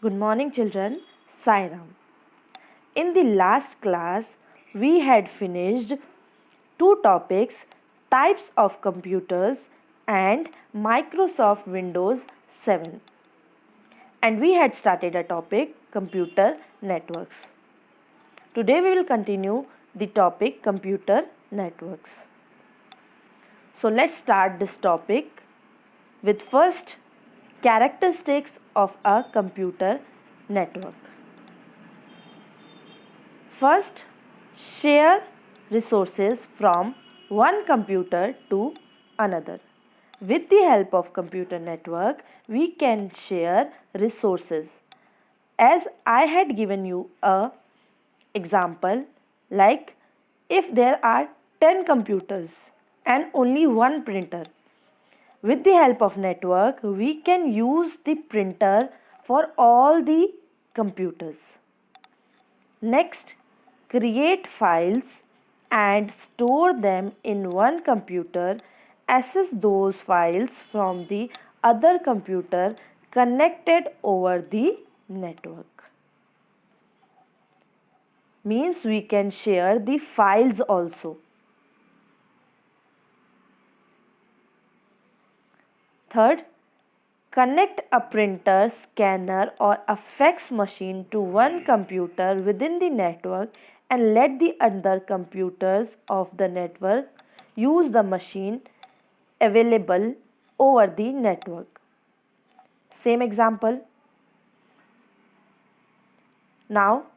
Good morning, children. Sairam. In the last class, we had finished two topics, types of computers and Microsoft Windows 7. And we had started a topic, computer networks. Today we will continue the topic, computer networks. So let's start this topic with first characteristics of a computer network. First, share resources from one computer to another. With the help of computer network, we can share resources. As I had given you a example, like if there are 10 computers and only one printer, with the help of network, we can use the printer for all the computers. Next, create files and store them in one computer. Access those files from the other computer connected over the network. Means we can share the files also. Third, connect a printer, scanner or a fax machine to one computer within the network and let the other computers of the network use the machine available over the network. Same example. Now,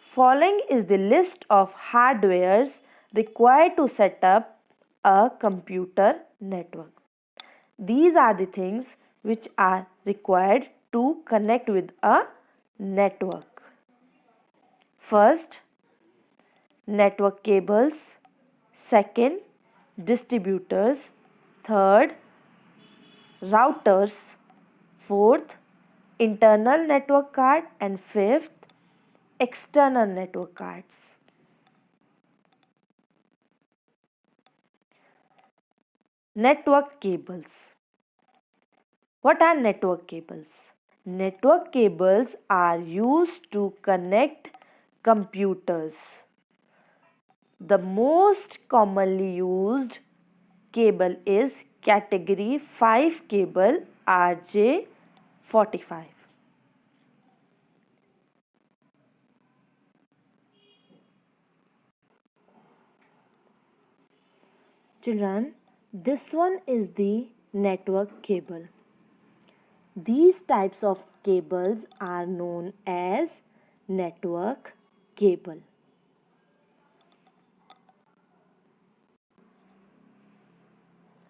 following is the list of hardwares required to set up a computer network. These are the things which are required to connect with a network. First, network cables. Second, distributors. Third, routers. Fourth, internal network card. And fifth, external network cards. Network cables. What are network cables? Network cables are used to connect computers. The most commonly used cable is category 5 cable RJ45. Children, this one is the network cable. These types of cables are known as network cable.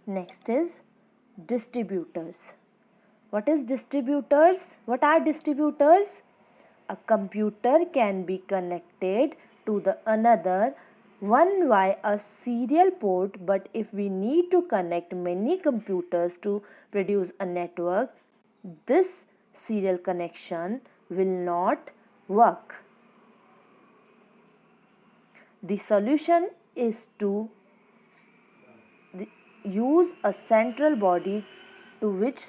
Next is distributors. What is distributors? What are distributors? A computer can be connected to the another one via a serial port, but if we need to connect many computers to produce a network, this serial connection will not work. The solution is to use a central body to which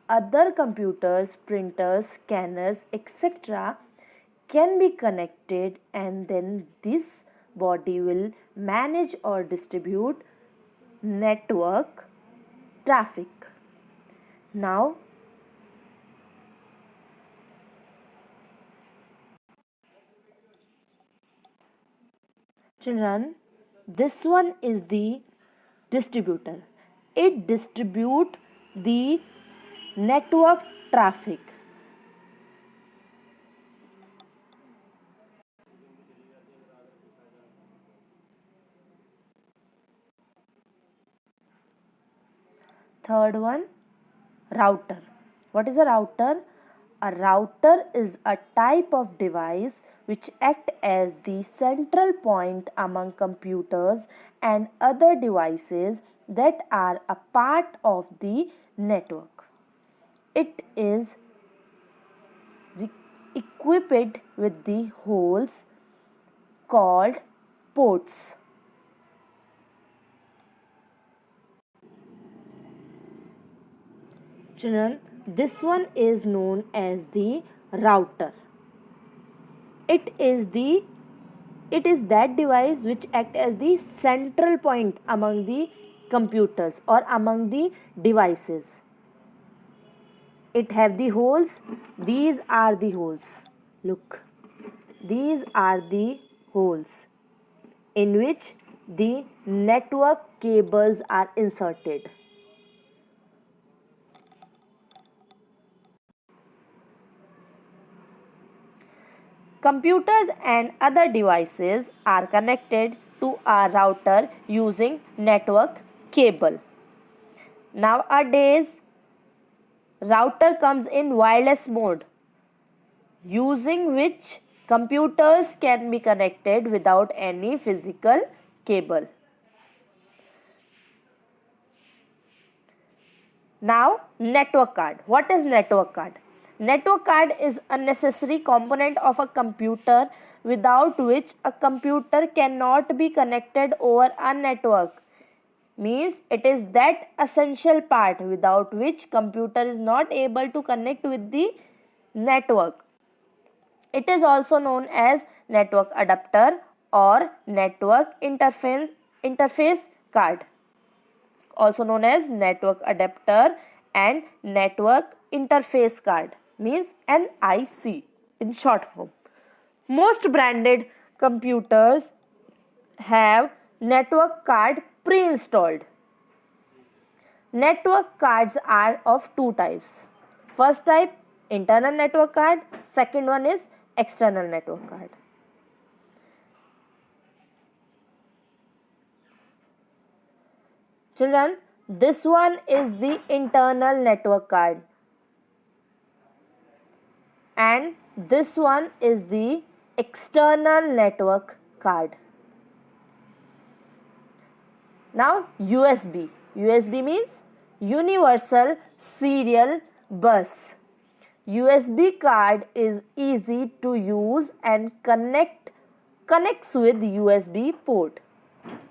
other computers, printers, scanners, etc. can be connected, and then this body will manage or distribute network traffic. Now, children, this one is the distributor. It distributes the network traffic. Third one, router. What is a router? A router is a type of device which acts as the central point among computers and other devices that are a part of the network. It is equipped with the holes called ports. Children, this one is known as the router. It is that device which act as the central point among the computers or among the devices. It have the holes. These are the holes. Look, these are the holes in which the network cables are inserted. Computers and other devices are connected to a router using network cable. Nowadays, router comes in wireless mode, using which computers can be connected without any physical cable. Now, network card. What is network card? Network card is a necessary component of a computer without which a computer cannot be connected over a network. Means it is that essential part without which computer is not able to connect with the network. It is also known as network adapter or network interface card, also known as network adapter and network interface card, means NIC in short form. Most branded computers have network card pre-installed. Network cards are of two types. First type, internal network card. Second one is external network card. Children, this one is the internal network card and this one is the external network card. Now USB. USB means Universal Serial Bus. USB card is easy to use and connects with USB port.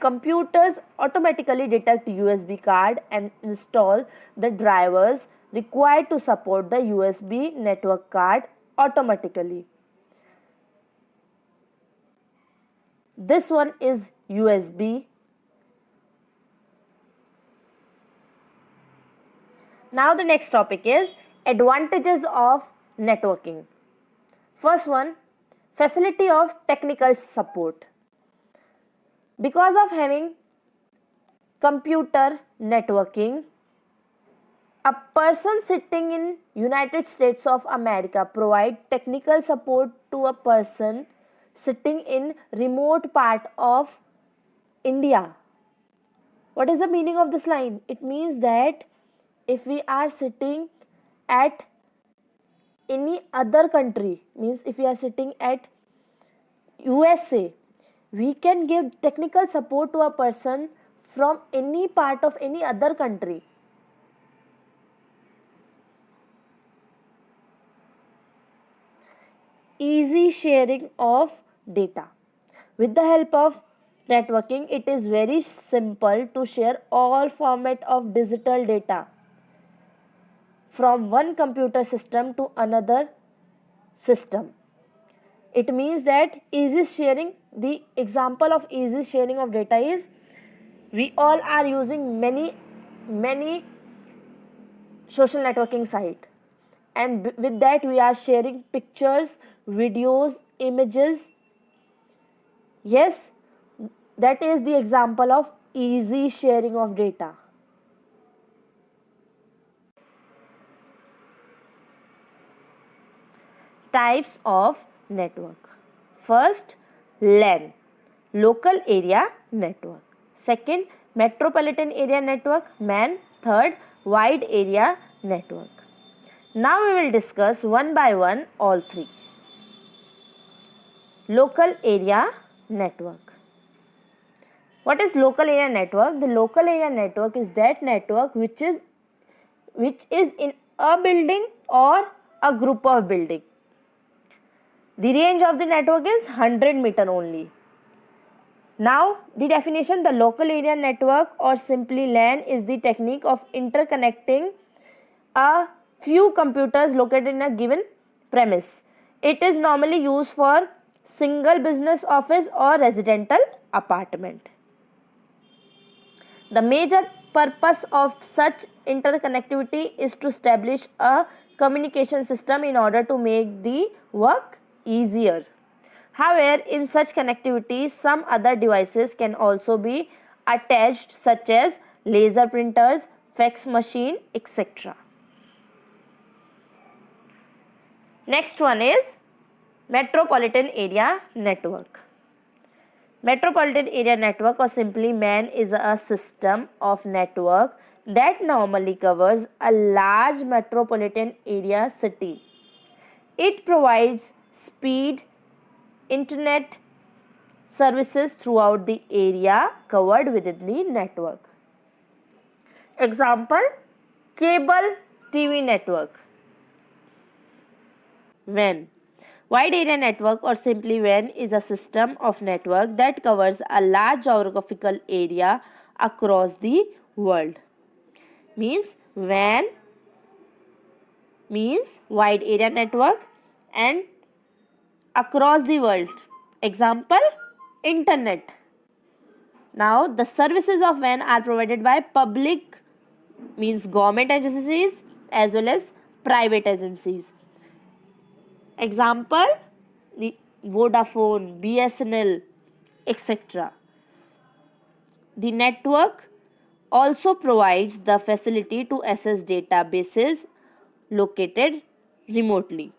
Computers automatically detect USB card and install the drivers required to support the USB network card automatically. This one is USB. Now the next topic is advantages of networking. First one, facility of technical support. Because of having computer networking, a person sitting in United States of America provide technical support to a person sitting in remote part of India. What is the meaning of this line? It means that if we are sitting at any other country, means if we are sitting at USA, we can give technical support to a person from any part of any other country. Easy sharing of data. With the help of networking, it is very simple to share all format of digital data from one computer system to another system. It means that easy sharing, the example of easy sharing of data is we all are using many social networking site, and with that we are sharing pictures, videos, images. Yes, that is the example of easy sharing of data. Types of network. First, LAN, local area network. Second, metropolitan area network, MAN. Third, wide area network. Now we will discuss one by one all three. Local area network. What is local area network? The local area network is that network which is in a building or a group of building. The range of the network is 100 meter only. Now the definition, the local area network or simply LAN is the technique of interconnecting a few computers located in a given premise. It is normally used for single business office or residential apartment. The major purpose of such interconnectivity is to establish a communication system in order to make the work easier. However, in such connectivity, some other devices can also be attached, such as laser printers, fax machine, etc. Next one is metropolitan area network. Metropolitan area network, or simply MAN, is a system of network that normally covers a large metropolitan area city. It provides speed internet services throughout the area covered within the network. Example, cable TV network. WAN. Wide area network, or simply WAN, is a system of network that covers a large geographical area across the world. Means WAN means wide area network and across the world. Example, internet. Now the services of WAN are provided by public, means government agencies, as well as private agencies. Example, the Vodafone, BSNL, etc. The network also provides the facility to access databases located remotely.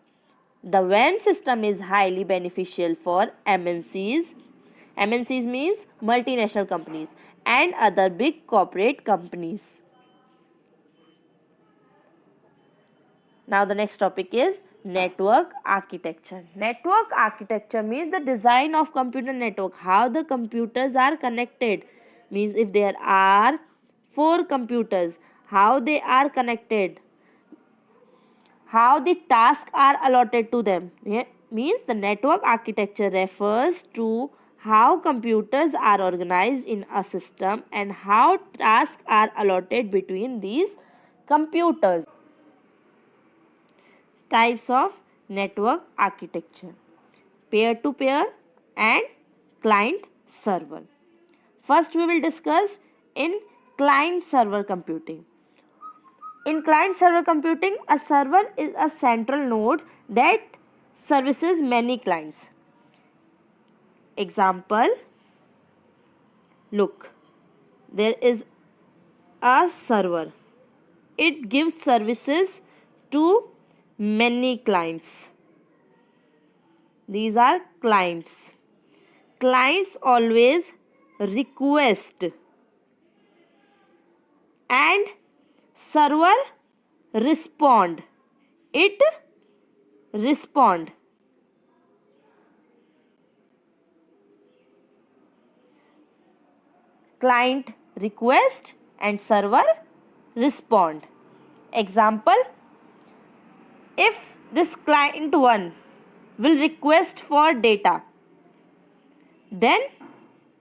The WAN system is highly beneficial for MNCs. MNCs means multinational companies and other big corporate companies. Now the next topic is network architecture. Network architecture means the design of computer network, how the computers are connected. Means if there are 4 computers, how they are connected, how the tasks are allotted to them. Means the network architecture refers to how computers are organized in a system and how tasks are allotted between these computers. Types of network architecture: peer-to-peer and client-server. First we will discuss in client-server computing. In client-server computing, a server is a central node that services many clients. Example, look, there is a server. It gives services to many clients. These are clients. Clients always request and server respond. It respond. Client request and server respond. Example, if this client 1 will request for data, then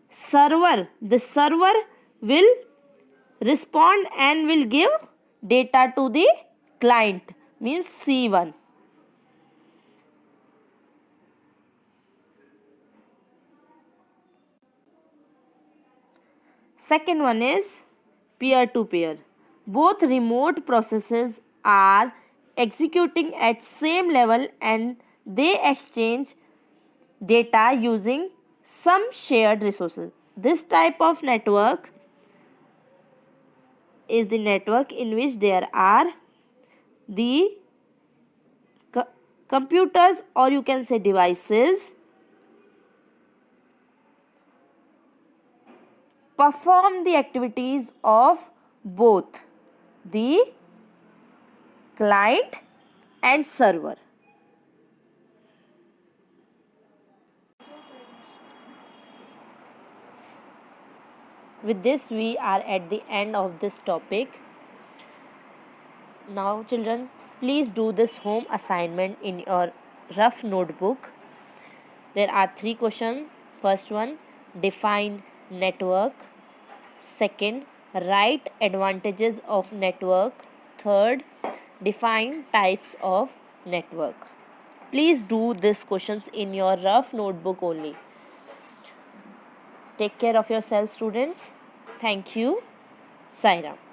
the server will respond and will give data to the client, means C1. Second one is peer-to-peer. Both remote processes are executing at same level and they exchange data using some shared resources. This type of network is the network in which there are the computers, or you can say devices, perform the activities of both the client and server. With this, we are at the end of this topic. Now children, please do this home assignment in your rough notebook. There are 3 questions. First one, define network. Second, write advantages of network. Third, define types of network. Please do these questions in your rough notebook only. Take care of yourself, students. Thank you. Sai Ram.